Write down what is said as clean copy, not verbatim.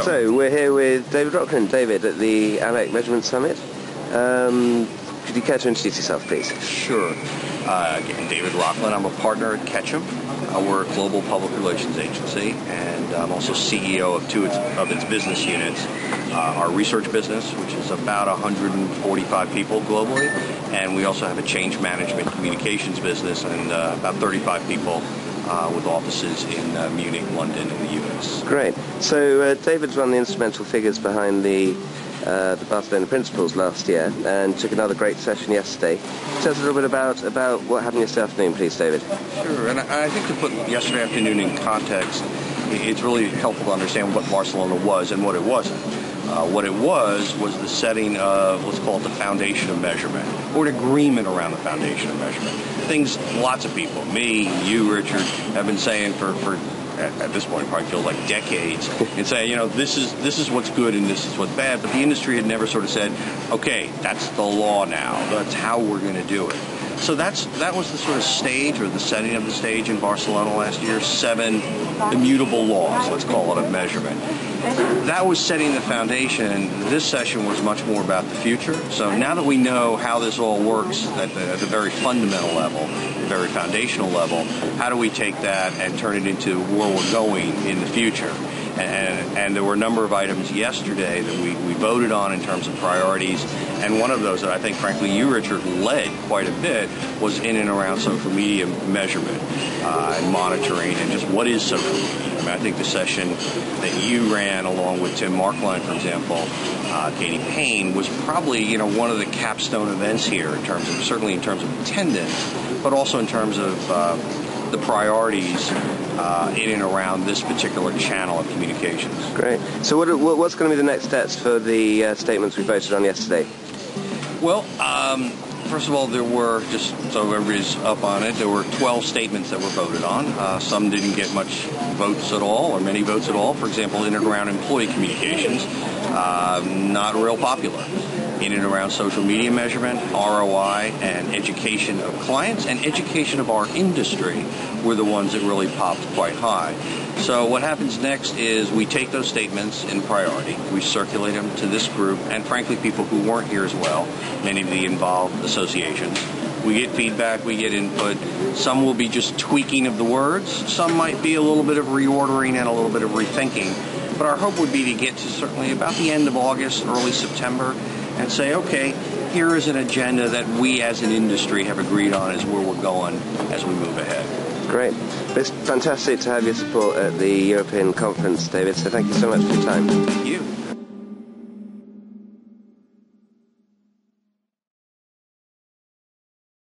So we're here with David Rockland. David, at the AMEC Measurement Summit. Could you care to introduce yourself, please? Sure. Again, David Rockland. I'm a partner at Ketchum. We're a global public relations agency, and I'm also CEO of two of its business units. Our research business, which is about 145 people globally, and we also have a change management communications business and about 35 people with offices in Munich, London, and the US. Great. So David's one of the instrumental figures behind the Barcelona Principles last year and took another great session yesterday. Tell us a little bit about what happened yesterday afternoon, please, David. Sure, and I think to put yesterday afternoon in context, it's really helpful to understand what Barcelona was and what it wasn't. What it was the setting of, let's call it the foundation of measurement, or an agreement around the foundation of measurement. Things lots of people, me, you, Richard, have been saying for at this point, it probably feels like decades, and say, this is what's good and this is what's bad, but the industry had never sort of said, okay, that's the law now, that's how we're going to do it. So that was the sort of stage, or the setting of the stage in Barcelona last year, 7 immutable laws, let's call it, of measurement. That was setting the foundation. This session was much more about the future. So now that we know how this all works at the very fundamental level, the very foundational level, how do we take that and turn it into where we're going in the future? And there were a number of items yesterday that we voted on in terms of priorities, and one of those that I think, frankly, you, Richard, led quite a bit was in and around social media measurement and monitoring, and just what is social media. I mean, I think the session that you ran along with Tim Markline, for example, Katie Payne, was probably one of the capstone events here certainly in terms of attendance, but also in terms of the priorities in and around this particular channel of communications. Great. So what's going to be the next steps for the statements we voted on yesterday? Well, first of all, there were, just so everybody's up on it, there were 12 statements that were voted on. Some didn't get much votes at all, or many votes at all. For example, in and around employee communications, not real popular. In and around social media measurement, ROI, and education of clients, and education of our industry were the ones that really popped quite high. So what happens next is we take those statements in priority, we circulate them to this group, and frankly people who weren't here as well, many of the involved associations. We get feedback, we get input. Some will be just tweaking of the words, some might be a little bit of reordering and a little bit of rethinking. But our hope would be to get to certainly about the end of August, early September, and say, okay, here is an agenda that we as an industry have agreed on as where we're going as we move ahead. Great. It's fantastic to have your support at the European conference, David, so thank you so much for your time. Thank you.